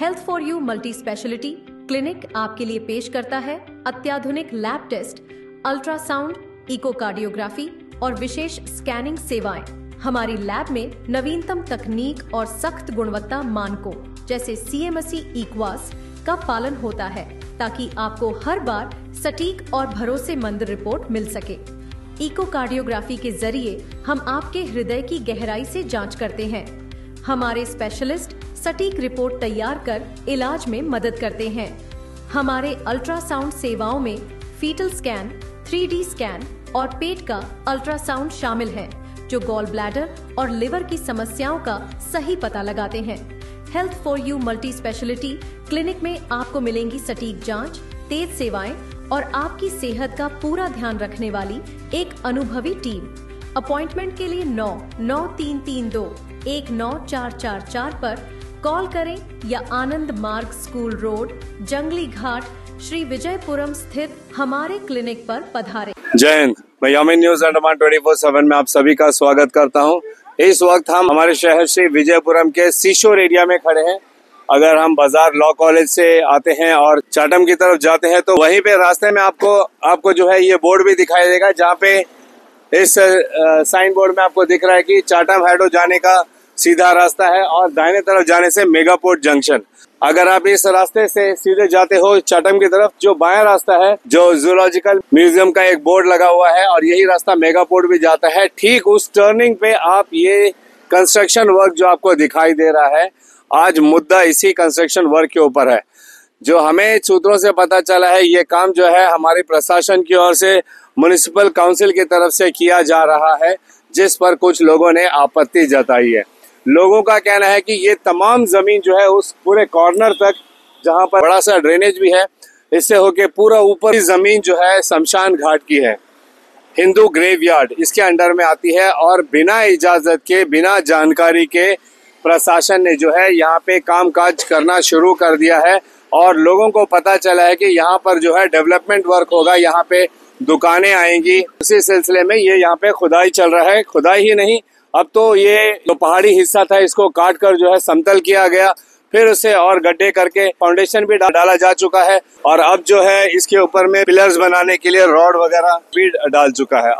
Health for you multi speciality clinic आपके लिए पेश करता है अत्याधुनिक लैब टेस्ट, अल्ट्रासाउंड, इकोकार्डियोग्राफी और विशेष स्कैनिंग सेवाएं। हमारी लैब में नवीनतम तकनीक और सख्त गुणवत्ता मानकों जैसे CMSE इक्वास का पालन होता है ताकि आपको हर बार सटीक और भरोसेमंद रिपोर्ट मिल सके। इकोकार्डियोग्राफी के जरिए हम आपके हृदय की गहराई से जांच करते हैं। हमारे स्पेशलिस्ट सटीक रिपोर्ट तैयार कर इलाज में मदद करते हैं। हमारे अल्ट्रासाउंड सेवाओं में फीटल स्कैन, 3D स्कैन और पेट का अल्ट्रासाउंड शामिल है, जो गॉल ब्लैडर और लिवर की समस्याओं का सही पता लगाते हैं। Health for you multi speciality clinic में आपको मिलेंगी सटीक जांच, तेज सेवाएं और आपकी सेहत का पूरा ध्यान रखने वाली एक अनुभवी टीम। अपॉइंटमेंट के लिए 99332-19444 पर कॉल करें या आनंद मार्ग स्कूल रोड, जंगली घाट, श्री विजयपुरम स्थित हमारे क्लिनिक पर पधारें। जय हिंद। मैं यामिन न्यूज अंडमान 24/7 में आप सभी का स्वागत करता हूं। इस वक्त हम हमारे शहर श्री विजयपुरम के सीशोर एरिया में खड़े हैं। अगर हम बाजार लॉ कॉलेज से आते हैं और चाटम की तरफ जाते हैं तो वहीं पे रास्ते में आपको जो है ये बोर्ड भी दिखाई देगा, जहाँ पे इस साइन बोर्ड में आपको दिख रहा है कि चाटम हेडो जाने का सीधा रास्ता है और दाहिने तरफ जाने से मेगापोर्ट जंक्शन। अगर आप इस रास्ते से सीधे जाते हो चाटम की तरफ, जो बायां रास्ता है, जो जूलॉजिकल म्यूजियम का एक बोर्ड लगा हुआ है और यही रास्ता मेगापोर्ट भी जाता है, ठीक उस टर्निंग पे आप ये कंस्ट्रक्शन वर्क जो आपको दिखाई दे रहा है, आज मुद्दा इसी कंस्ट्रक्शन वर्क के ऊपर है। जो हमें सूत्रों से पता चला है, ये काम जो है हमारे प्रशासन की ओर से म्युनिसिपल काउंसिल की तरफ से किया जा रहा है, जिस पर कुछ लोगों ने आपत्ति जताई है। लोगों का कहना है कि ये तमाम जमीन जो है उस पूरे कॉर्नर तक, जहां पर बड़ा सा ड्रेनेज भी है, इससे होके पूरा ऊपर की जमीन जो है शमशान घाट की है, हिंदू ग्रेवयार्ड इसके अंडर में आती है। और बिना इजाजत के, बिना जानकारी के प्रशासन ने जो है यहाँ पे कामकाज करना शुरू कर दिया है और लोगों को पता चला है कि यहाँ पर जो है डेवलपमेंट वर्क होगा, यहाँ पे दुकानें आएंगी। उसी सिलसिले में ये यहाँ पे खुदाई चल रहा है। खुदाई ही नहीं, अब तो ये जो पहाड़ी हिस्सा था इसको काट कर जो है समतल किया गया, फिर उसे और गड्ढे करके फाउंडेशन भी डाला जा चुका है और अब जो है इसके ऊपर में पिलर्स बनाने के लिए रॉड वगैरह भी डाल चुका है।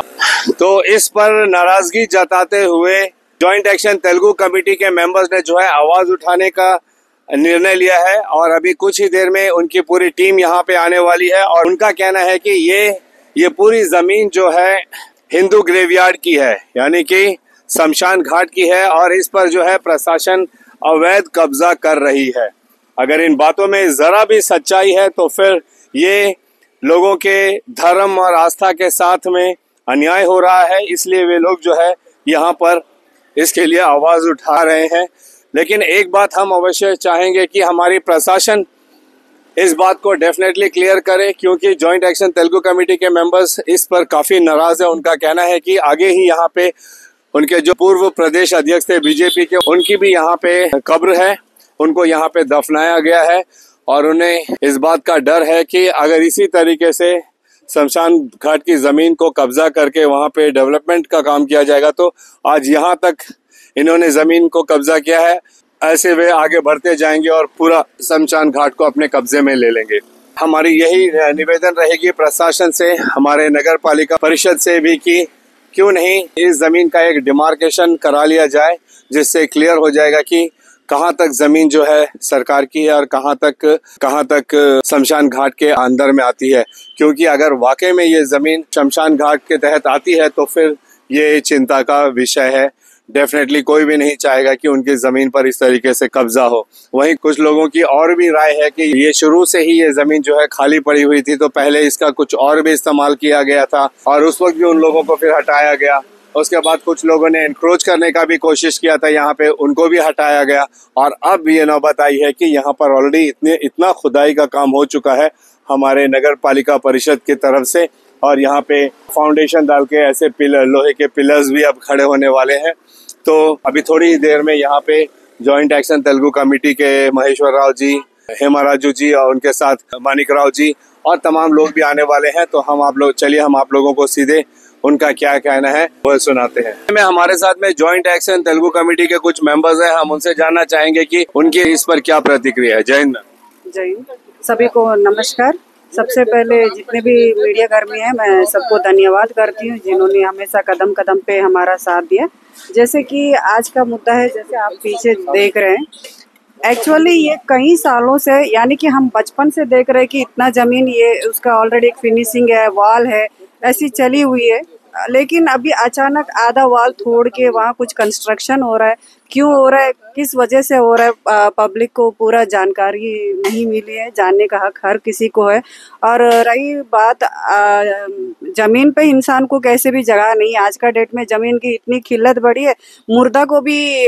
तो इस पर नाराजगी जताते हुए जॉइंट एक्शन तेलुगु कमेटी के मेंबर्स ने जो है आवाज उठाने का निर्णय लिया है और अभी कुछ ही देर में उनकी पूरी टीम यहाँ पे आने वाली है और उनका कहना है कि ये पूरी जमीन जो है हिंदू ग्रेवयार्ड की है, यानी कि शमशान घाट की है और इस पर जो है प्रशासन अवैध कब्जा कर रही है। अगर इन बातों में जरा भी सच्चाई है तो फिर ये लोगों के धर्म और आस्था के साथ में अन्याय हो रहा है, इसलिए वे लोग जो है यहाँ पर इसके लिए आवाज उठा रहे हैं। लेकिन एक बात हम अवश्य चाहेंगे कि हमारी प्रशासन इस बात को डेफिनेटली क्लियर करे, क्योंकि जॉइंट एक्शन तेलुगु कमेटी के मेंबर्स इस पर काफी नाराज है। उनका कहना है कि आगे ही यहाँ पे उनके जो पूर्व प्रदेश अध्यक्ष थे बीजेपी के, उनकी भी यहाँ पे कब्र है, उनको यहाँ पे दफनाया गया है और उन्हें इस बात का डर है कि अगर इसी तरीके से शमशान घाट की जमीन को कब्जा करके वहाँ पे डेवलपमेंट का काम किया जाएगा, तो आज यहाँ तक इन्होंने जमीन को कब्जा किया है, ऐसे वे आगे बढ़ते जाएंगे और पूरा शमशान घाट को अपने कब्जे में ले लेंगे। हमारी यही निवेदन रहेगी प्रशासन से, हमारे नगर पालिका परिषद से भी, कि क्यों नहीं इस जमीन का एक डिमार्केशन करा लिया जाए, जिससे क्लियर हो जाएगा कि कहाँ तक जमीन जो है सरकार की है और कहाँ तक शमशान घाट के अंदर में आती है। क्योंकि अगर वाकई में ये जमीन शमशान घाट के तहत आती है तो फिर ये चिंता का विषय है। डेफिनेटली कोई भी नहीं चाहेगा कि उनकी जमीन पर इस तरीके से कब्जा हो। वहीं कुछ लोगों की और भी राय है कि ये शुरू से ही ये जमीन जो है खाली पड़ी हुई थी, तो पहले इसका कुछ और भी इस्तेमाल किया गया था और उस वक्त भी उन लोगों को फिर हटाया गया। उसके बाद कुछ लोगों ने एनक्रोच करने का भी कोशिश किया था यहाँ पे, उनको भी हटाया गया और अब ये नौबत आई है कि यहाँ पर ऑलरेडी इतना खुदाई का काम हो चुका है हमारे नगर पालिका परिषद की तरफ से और यहाँ पे फाउंडेशन डाल के ऐसे पिलर, लोहे के पिलर्स भी अब खड़े होने वाले हैं। तो अभी थोड़ी देर में यहाँ पे जॉइंट एक्शन तेलुगु कमेटी के महेश्वर राव जी, हेमाराजू जी और उनके साथ मानिक राव जी और तमाम लोग भी आने वाले हैं। तो हम आप लोगों को सीधे उनका क्या कहना है वो सुनाते हैं। में हमारे साथ में जॉइंट एक्शन तेलुगु कमेटी के कुछ मेंबर्स हैं, हम उनसे जानना चाहेंगे कि उनकी इस पर क्या प्रतिक्रिया है। जय हिंद। जय हिंद। सभी को नमस्कार। सबसे पहले जितने भी मीडिया कर्मी हैं मैं सबको धन्यवाद करती हूँ जिन्होंने हमेशा कदम कदम पे हमारा साथ दिया। जैसे कि आज का मुद्दा है, जैसे आप पीछे देख रहे हैं, एक्चुअली ये कई सालों से, यानी कि हम बचपन से देख रहे हैं कि इतना ज़मीन ये उसका ऑलरेडी एक फिनिशिंग है, वॉल है, ऐसी चली हुई है, लेकिन अभी अचानक आधा वॉल तोड़ के वहाँ कुछ कंस्ट्रक्शन हो रहा है। क्यों हो रहा है, किस वजह से हो रहा है, पब्लिक को पूरा जानकारी नहीं मिली है। जानने का हक हर किसी को है। और रही बात ज़मीन पे इंसान को कैसे भी जगह नहीं, आज का डेट में ज़मीन की इतनी किल्लत बढ़ी है, मुर्दा को भी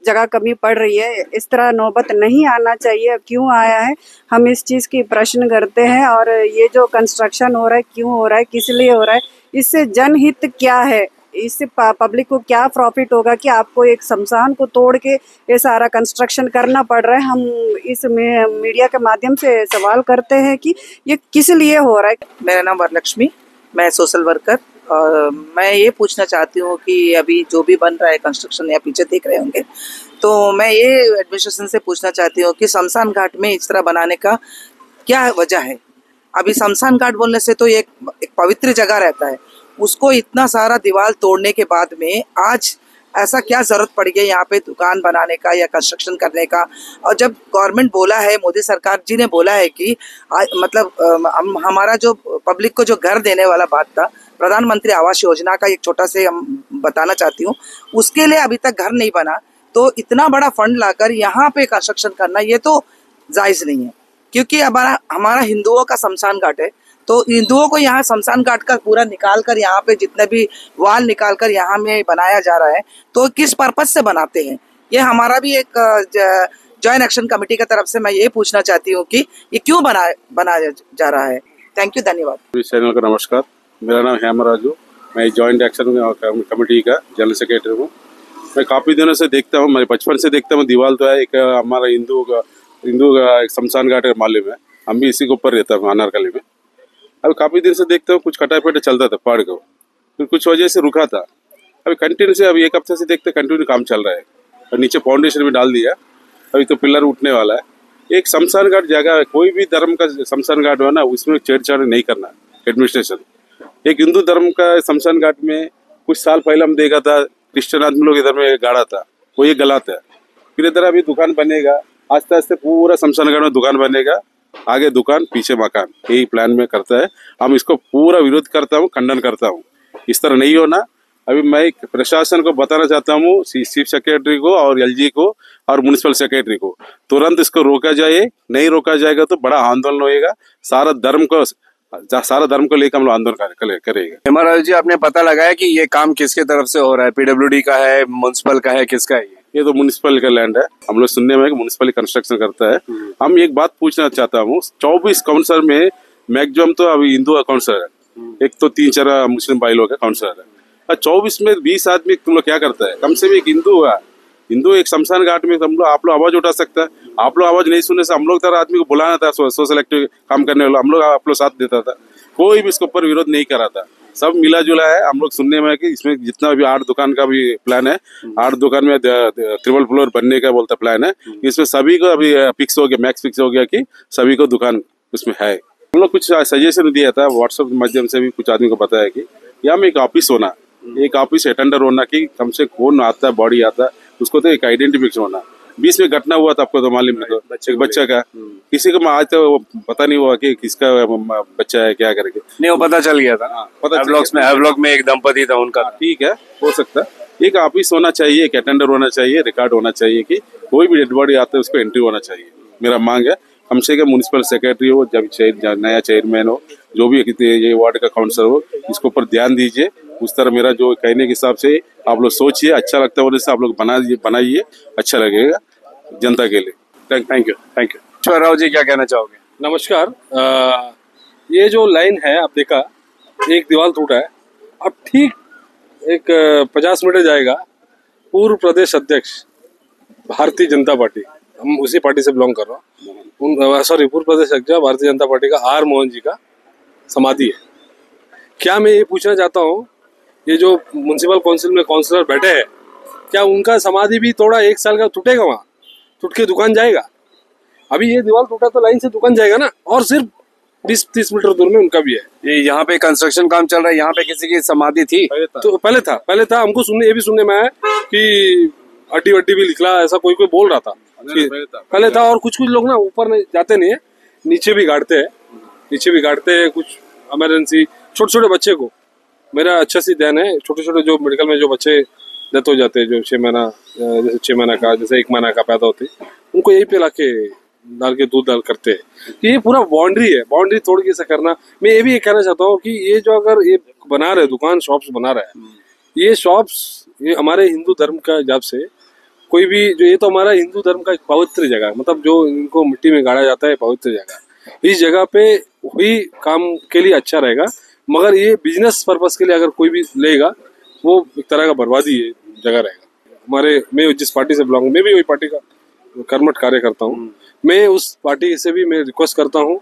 जगह कमी पड़ रही है। इस तरह नौबत नहीं आना चाहिए। क्यों आया है, हम इस चीज़ की प्रश्न करते हैं। और ये जो कंस्ट्रक्शन हो रहा है, क्यों हो रहा है, किस लिए हो रहा है, इससे जनहित क्या है, इससे पब्लिक को क्या प्रॉफिट होगा कि आपको एक शमशान को तोड़ के ये सारा कंस्ट्रक्शन करना पड़ रहा है। हम इस मीडिया के माध्यम से सवाल करते हैं कि ये किस लिए हो रहा है। मेरा नाम वरलक्ष्मी, मैं सोशल वर्कर, और मैं ये पूछना चाहती हूँ कि अभी जो भी बन रहा है कंस्ट्रक्शन, या पीछे देख रहे होंगे, तो मैं ये एडमिनिस्ट्रेशन से पूछना चाहती हूँ कि शमशान घाट में इस तरह बनाने का क्या वजह है। अभी शमशान घाट बोलने से तो ये एक पवित्र जगह रहता है, उसको इतना सारा दीवार तोड़ने के बाद में आज ऐसा क्या ज़रूरत पड़ गई यहाँ पे दुकान बनाने का या कंस्ट्रक्शन करने का। और जब गवर्नमेंट बोला है, मोदी सरकार जी ने बोला है कि मतलब हमारा जो पब्लिक को जो घर देने वाला बात था, प्रधानमंत्री आवास योजना का एक छोटा से हम बताना चाहती हूँ, उसके लिए अभी तक घर नहीं बना। तो इतना बड़ा फंड लाकर यहाँ पे कंस्ट्रक्शन करना ये तो जायज़ नहीं है, क्योंकि हमारा हिंदुओं का शमशान घाट है। तो हिंदुओं को यहाँ शमशान घाट का पूरा निकाल कर, यहाँ पे जितने भी वाल निकाल कर यहाँ में बनाया जा रहा है, तो किस पर्पज से बनाते हैं। ये हमारा भी एक जॉइंट एक्शन कमेटी की तरफ से मैं ये पूछना चाहती हूँ कि ये क्यों बनाया जा रहा है। थैंक यू, धन्यवाद। चैनल का नमस्कार, मेरा नाम हेमराजू, मैं जॉइंट एक्शन कमेटी का जनरल सेक्रेटरी हूँ। मैं काफ़ी दिनों से देखता हूँ, मैं बचपन से देखता हूँ, दीवार तो है एक हमारा हिंदू का एक शमशान घाट मालूम है, हम भी इसी के ऊपर रहता हूँ अनारकली में। अभी काफ़ी दिन से देखता हूँ कुछ कटा पेटा चलता था पहाड़ को, फिर कुछ वजह से रुका था। अभी कंटिन्यू से अभी एक हफ्ते से देखते कंटिन्यू काम चल रहा है, और नीचे फाउंडेशन भी डाल दिया, अभी तो पिलर उठने वाला है। एक शमशान घाट जगह है, कोई भी धर्म का शमशान घाट हो ना, उसमें छेड़छाड़ नहीं करना एडमिनिस्ट्रेशन। एक हिंदू धर्म का शमशान घाट में कुछ साल पहले हम देखा था, क्रिश्चियन आदमी लोग इधर में गाड़ा था, वो ये गलत है। फिर इधर अभी दुकान बनेगा, आस्ते आस्ते पूरा शमशान घाट में दुकान बनेगा, आगे दुकान पीछे मकान, यही प्लान में करता है। हम इसको पूरा विरोध करता हूँ, खंडन करता हूँ, इस तरह नहीं होना। अभी मैं प्रशासन को बताना चाहता हूँ, चीफ सेक्रेटरी को और एलजी को और म्युनिसिपल सेक्रेटरी को, तुरंत इसको रोका जाए। नहीं रोका जाएगा तो बड़ा आंदोलन होएगा, सारा धर्म को लेकर हम लोग आंदोलन करेंगे। हेमराज जी, आपने पता लगाया कि ये काम किसके तरफ से हो रहा है, पीडब्ल्यूडी का है, म्युनिसिपल का है, किसका है? ये तो म्युनिसिपल का लैंड है, हम लोग सुनने में म्युनिसिपल कंस्ट्रक्शन करता है। हम एक बात पूछना चाहता हूँ, 24 काउंसलर में मैक्सिमम तो अभी हिंदू काउंसलर है, एक तो 3-4 मुस्लिम भाई लोग का काउंसलर है, और 24 में 20 आदमी तुम लोग क्या करता है। कम से कम एक हिंदू एक शमशान घाट में आप लोग आवाज उठा सकता है। आप लोग आवाज नहीं सुनने से हम लोग तरह आदमी को बुलाना था, सोशल एक्टिव काम करने वाला, हम लोग आप लोग साथ देता था, कोई भी इसके ऊपर विरोध नहीं करा था, सब मिला जुला है। हम लोग सुनने में कि इसमें जितना भी 8 दुकान का भी प्लान है, 8 दुकान में ट्रिपल फ्लोर बनने का बोलता प्लान है, इसमें सभी को अभी फिक्स हो गया, मैक्स फिक्स हो गया कि सभी को दुकान उसमें है। हम लोग कुछ सजेशन दिया था व्हाट्सएप के माध्यम से भी, कुछ आदमी को बताया कि यहाँ में एक ऑफिस होना, एक ऑफिस अटेंडर होना, कि कम से कौन आता है, बॉडी आता है, उसको तो एक आइडेंटिफिकेशन होना। 20 में घटना हुआ था, आपको तो मालूम है, तो बच्चा का किसी को आज तो पता नहीं हुआ कि किसका बच्चा है, क्या करके नहीं, वो पता चल गया था। ब्लॉक में एक दंपति था उनका। ठीक है, हो सकता है। एक ऑफिस होना चाहिए, एक अटेंडर होना चाहिए, रिकॉर्ड होना चाहिए कि कोई भी डेड बॉडी आता है उसको एंट्री होना चाहिए। मेरा मांग है कम से कम म्युनिसिपल सेक्रेटरी हो, जब नया चेयरमैन हो, जो भी ये वार्ड का काउंसलर हो, इसके ऊपर ध्यान दीजिए। उस तरह मेरा जो कहने के हिसाब से आप लोग सोचिए, अच्छा लगता है होने से आप लोग बनाइए, अच्छा लगेगा जनता के लिए। Thank you. राव जी, क्या कहना चाहोगे? नमस्कार। ये जो लाइन है, आप देखा एक दीवार टूटा है, अब ठीक एक 50 मीटर जाएगा, पूर्व प्रदेश अध्यक्ष भारतीय जनता पार्टी, हम उसी पार्टी से बिलोंग कर रहा हूँ, पूर्व प्रदेश अध्यक्ष भारतीय जनता पार्टी का आर मोहन जी का समाधि है। क्या मैं ये पूछना चाहता हूँ, ये जो म्युनिसिपल काउंसिल में काउंसलर बैठे हैं, क्या उनका समाधि भी थोड़ा 1 साल का टूटेगा? वहाँ टूट के दुकान जाएगा? अभी ये दीवार टूटा तो लाइन से दुकान जाएगा ना, और सिर्फ 20-30 मीटर दूर में उनका भी है। ये यहाँ पे कंस्ट्रक्शन काम चल रहा है, यहाँ पे किसी की समाधि थी? तो पहले था। हमको ये भी सुनने में आया कि अड्डी वड्डी भी निकला, ऐसा कोई बोल रहा था। पहले था। और कुछ लोग ना ऊपर जाते नहीं है, नीचे भी गाड़ते हैं कुछ इमरजेंसी छोटे छोटे बच्चे को। मेरा अच्छा सी ध्यान है, छोटे छोटे जो मेडिकल में जो बच्चे डेथ हो जाते हैं, जो 6 महीना जैसे 6 महीना का, जैसे 1 महीना का पैदा होते, उनको यही पे डाल के दूध डाल करते हैं। ये पूरा बाउंड्री तोड़ के ऐसा करना। मैं ये भी कहना चाहता हूँ कि ये जो अगर ये बना रहे दुकान शॉप्स बना रहा है, ये शॉप्स ये हमारे हिंदू धर्म का हिसाब से कोई भी जो, ये तो हमारा हिंदू धर्म का एक पवित्र जगह है, मतलब जो इनको मिट्टी में गाड़ा जाता है, पवित्र जगह। इस जगह पे वही काम के लिए अच्छा रहेगा, मगर ये बिजनेस पर्पस के लिए अगर कोई भी लेगा, वो एक तरह का बर्बादी जगह रहेगा। मैं जिस पार्टी से बिलोंग, मैं भी वही पार्टी का कर्मठ कार्य करता हूँ। मैं उस पार्टी से भी मैं रिक्वेस्ट करता हूँ,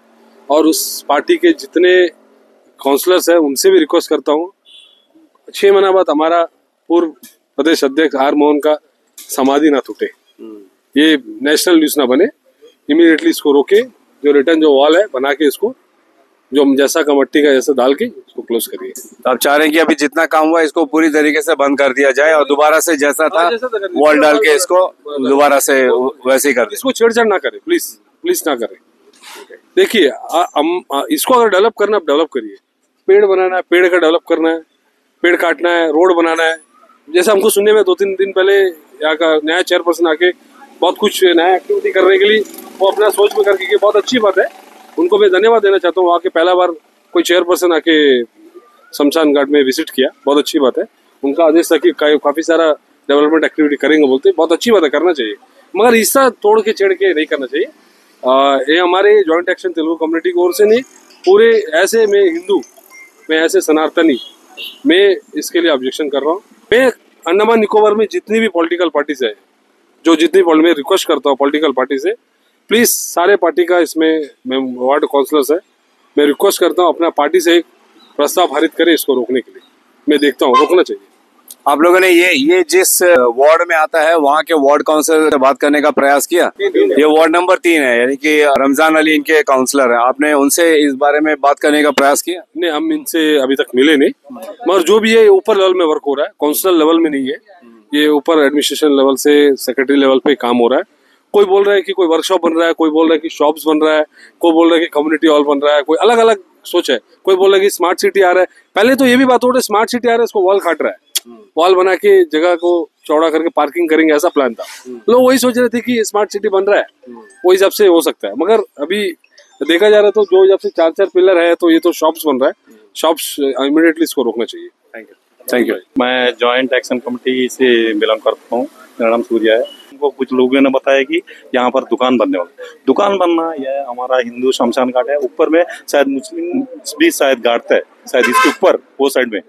और उस पार्टी के जितने काउंसलर्स हैं उनसे भी रिक्वेस्ट करता हूँ, 6 महीना बाद हमारा पूर्व प्रदेश अध्यक्ष आर मोहन का समाधि ना टूटे, ये नेशनल न्यूज ना बने, इमीडिएटली इसको रोके, जो रिटर्न जो वॉल है बना के इसको जो जैसा का मट्टी का जैसा डाल के इसको क्लोज करिए। तो आप चाह रहे हैं कि अभी जितना काम हुआ इसको पूरी तरीके से बंद कर दिया जाए और दोबारा से जैसा था वॉल डाल के इसको दोबारा से वैसे ही कर दें। इसको छेड़छाड़ ना करें, प्लीज ना करें। देखिए इसको अगर डेवलप करना, डेवलप करिए। पेड़ बनाना है, पेड़ का डेवलप करना है, पेड़ काटना है, रोड बनाना है। जैसे हमको सुनने में 2-3 दिन पहले यहाँ का नया चेयरपर्सन आके बहुत कुछ नया एक्टिविटी करने के लिए वो अपना सोच में करके, बहुत अच्छी बात है, उनको मैं धन्यवाद देना चाहता हूँ। आके पहला बार कोई चेयरपर्सन आके शमशान घाट में विजिट किया, बहुत अच्छी बात है। उनका आदेश था कि काफी सारा डेवलपमेंट एक्टिविटी करेंगे बोलते, बहुत अच्छी बात है, करना चाहिए, मगर इसका तोड़ के छेड़ के नहीं करना चाहिए। ये हमारे जॉइंट एक्शन तेलुगु कम्युनिटी की ओर से नहीं, पूरे ऐसे मैं हिंदू, मैं ऐसे सनातनी, मैं इसके लिए ऑब्जेक्शन कर रहा हूँ। मैं अंडमान निकोबार में जितनी भी पॉलिटिकल पार्टीज है, मैं रिक्वेस्ट करता हूँ पॉलिटिकल पार्टी से, प्लीज सारे पार्टी का इसमें मैं वार्ड काउंसलर्स है, मैं रिक्वेस्ट करता हूँ अपना पार्टी से एक प्रस्ताव पारित करें इसको रोकने के लिए। मैं देखता हूँ रोकना चाहिए। आप लोगों ने ये जिस वार्ड में आता है वहाँ के वार्ड काउंसलर से बात करने का प्रयास किया? ये वार्ड नंबर 3 है, यानी कि रमजान अली इनके काउंसलर हैं। आपने उनसे इस बारे में बात करने का प्रयास किया? नहीं, हम इनसे अभी तक मिले नहीं, मगर जो भी है ऊपर लेवल में वर्क हो रहा है, काउंसिलर लेवल में नहीं है ये, ऊपर एडमिनिस्ट्रेशन लेवल से सेक्रेटरी लेवल पे काम हो रहा है। कोई बोल रहा है कि कोई वर्कशॉप बन रहा है, कोई बोल रहा है कि शॉप्स बन रहा है, कोई बोल रहा है कि कम्युनिटी हॉल बन रहा है, कोई अलग अलग सोच है। कोई बोल रहा है कि स्मार्ट सिटी आ रहा है। पहले तो ये भी बात हो रही है स्मार्ट सिटी आ रहा है, इसको वॉल काट रहा है, वॉल बना के जगह को चौड़ा करके पार्किंग करेंगे, ऐसा प्लान था। लोग वही सोच रहे थे कि स्मार्ट सिटी बन रहा है, वो हिसाब से हो सकता है, मगर अभी देखा जा रहा है तो जो हिसाब से 4-4 पिलर है, तो ये तो शॉप्स बन रहा है। शॉप्स इमीडिएटली इसको रोकना चाहिए। Thank you. मैं जॉइंट एक्शन कमेटी से बिलोंग करता हूँ, मेरा नाम सूर्या है। उनको कुछ लोगों ने बताया कि यहाँ पर दुकान बनने वाला, दुकान बनना यह हमारा हिंदू शमशान घाट है, ऊपर में शायद मुस्लिम भी शायद गाड़ता है, शायद इसके ऊपर वो साइड में,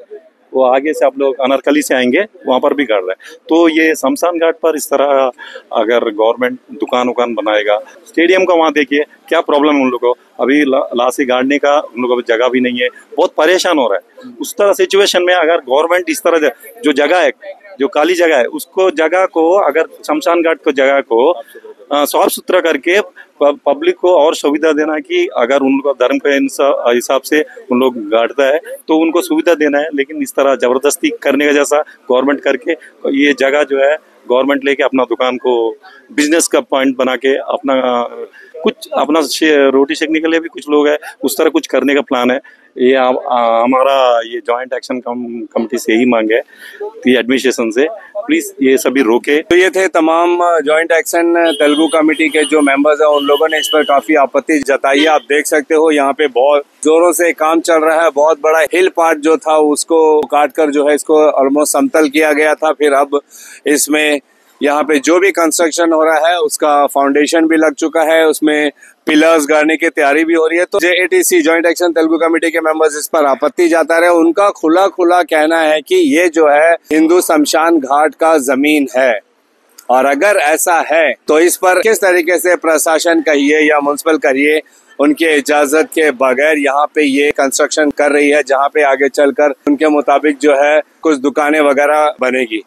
वो आगे से आप लोग अनारकली से आएंगे वहाँ पर भी गाड़ रहा है। तो ये शमशान घाट पर इस तरह अगर गवर्नमेंट दुकान उकान बनाएगा, स्टेडियम का वहाँ देखिए क्या प्रॉब्लम है उन लोगों को, अभी लाशी गाड़ने का उन लोगों को जगह भी नहीं है, बहुत परेशान हो रहा है। उस तरह सिचुएशन में अगर गवर्नमेंट इस तरह जो जगह है, जो काली जगह है, उसको जगह को अगर शमशान घाट को जगह को साफ सुथरा करके पब्लिक को और सुविधा देना कि अगर उन लोग धर्म के हिसाब से उन लोग गाड़ता है तो उनको सुविधा देना है, लेकिन इस तरह जबरदस्ती करने का जैसा गवर्नमेंट करके ये जगह जो है गवर्नमेंट लेके अपना दुकान को बिजनेस का पॉइंट बना के अपना कुछ अपना रोटी सेकने के लिए भी कुछ लोग है, उस तरह कुछ करने का प्लान है। ये हमारा ये जॉइंट एक्शन कमेटी से ही मांग है कि एडमिनिस्ट्रेशन से प्लीज ये सभी रोके। तो ये थे तमाम जॉइंट एक्शन तेलुगु कमेटी के जो मेंबर्स हैं, उन लोगों ने इस पर काफी आपत्ति जताई है। आप देख सकते हो यहाँ पे बहुत जोरों से काम चल रहा है। बहुत बड़ा हिल पार्ट जो था उसको काट कर जो है इसको ऑलमोस्ट समतल किया गया था। फिर अब इसमें यहाँ पे जो भी कंस्ट्रक्शन हो रहा है उसका फाउंडेशन भी लग चुका है, उसमें पिलर्स गाड़ने की तैयारी भी हो रही है। तो JATC joint action Telugu committee के मेंबर्स इस पर आपत्ति जता रहे हैं। उनका खुला कहना है कि ये जो है हिंदू शमशान घाट का जमीन है, और अगर ऐसा है तो इस पर किस तरीके से प्रशासन कहिए या म्युनिसिपल करिए उनके इजाजत के बगैर यहाँ पे ये कंस्ट्रक्शन कर रही है, जहाँ पे आगे चलकर उनके मुताबिक जो है कुछ दुकानें वगैरह बनेगी।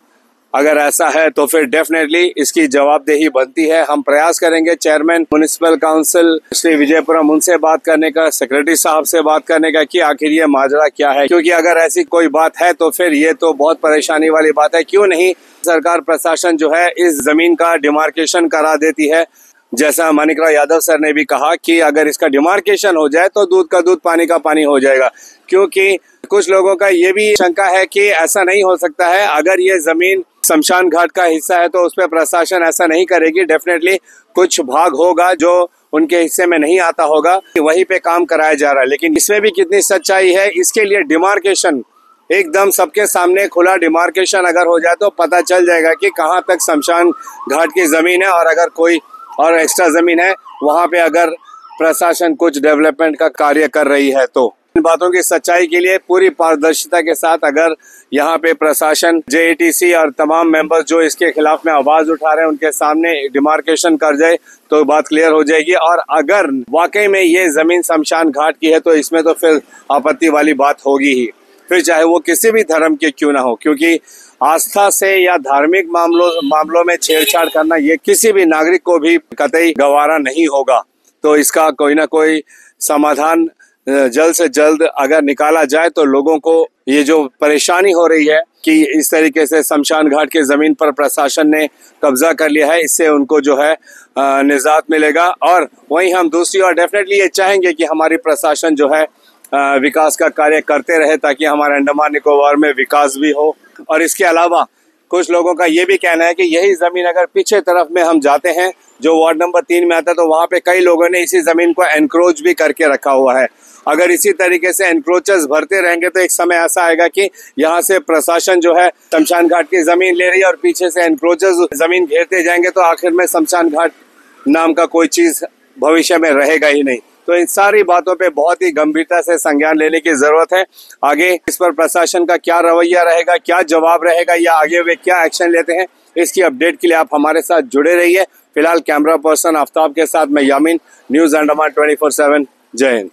अगर ऐसा है तो फिर डेफिनेटली इसकी जवाबदेही बनती है। हम प्रयास करेंगे chairman municipal council Shri Vijayapuram उनसे बात करने का, सेक्रेटरी साहब से बात करने का कि आखिर ये माजरा क्या है, क्योंकि अगर ऐसी कोई बात है तो फिर ये तो बहुत परेशानी वाली बात है। क्यों नहीं सरकार प्रशासन जो है इस जमीन का डिमार्केशन करा देती है। जैसा मानिकराव यादव सर ने भी कहा कि अगर इसका डिमार्केशन हो जाए तो दूध का दूध पानी का पानी हो जाएगा, क्योंकि कुछ लोगों का ये भी शंका है कि ऐसा नहीं हो सकता है। अगर ये जमीन शमशान घाट का हिस्सा है तो उस पर प्रशासन ऐसा नहीं करेगी। डेफिनेटली कुछ भाग होगा जो उनके हिस्से में नहीं आता होगा, वहीं पे काम कराया जा रहा है। लेकिन इसमें भी कितनी सच्चाई है, इसके लिए डिमार्केशन एकदम सबके सामने खुला डिमार्केशन अगर हो जाए तो पता चल जाएगा कि कहाँ तक शमशान घाट की जमीन है, और अगर कोई और एक्स्ट्रा जमीन है वहां पे अगर प्रशासन कुछ डेवलपमेंट का कार्य कर रही है तो। इन बातों की सच्चाई के लिए पूरी पारदर्शिता के साथ अगर यहाँ पे प्रशासन, जेएटीसी और तमाम मेंबर्स जो इसके खिलाफ में आवाज उठा रहे हैं उनके सामने डिमार्केशन कर जाए तो बात क्लियर हो जाएगी। और अगर वाकई में ये जमीन शमशान घाट की है तो इसमें तो फिर आपत्ति वाली बात होगी ही, फिर चाहे वो किसी भी धर्म के क्यों ना हो, क्योंकि आस्था से या धार्मिक मामलों में छेड़छाड़ करना ये किसी भी नागरिक को भी कतई गवारा नहीं होगा। तो इसका कोई ना कोई समाधान जल्द से जल्द अगर निकाला जाए तो लोगों को ये जो परेशानी हो रही है कि इस तरीके से शमशान घाट की जमीन पर प्रशासन ने कब्जा कर लिया है, इससे उनको जो है निजात मिलेगा। और वहीं हम दूसरी ओर डेफिनेटली ये चाहेंगे कि हमारी प्रशासन जो है विकास का कार्य करते रहे ताकि हमारे अंडमान निकोबार में विकास भी हो। और इसके अलावा कुछ लोगों का ये भी कहना है कि यही जमीन अगर पीछे तरफ में हम जाते हैं जो वार्ड नंबर 3 में आता है तो वहां पे कई लोगों ने इसी जमीन को एनक्रोच भी करके रखा हुआ है। अगर इसी तरीके से एनक्रोचेस भरते रहेंगे तो एक समय ऐसा आएगा कि यहाँ से प्रशासन जो है शमशान घाट की जमीन ले रही है और पीछे से एनक्रोचेस जमीन घेरते जाएंगे तो आखिर में शमशान घाट नाम का कोई चीज भविष्य में रहेगा ही नहीं। तो इन सारी बातों पे बहुत ही गंभीरता से संज्ञान लेने की जरूरत है। आगे इस पर प्रशासन का क्या रवैया रहेगा, क्या जवाब रहेगा, या आगे वे क्या एक्शन लेते हैं, इसकी अपडेट के लिए आप हमारे साथ जुड़े रहिए। फिलहाल कैमरा पर्सन आफ्ताब के साथ मैं यामीन, न्यूज अंडमान 24/7। जय हिंद।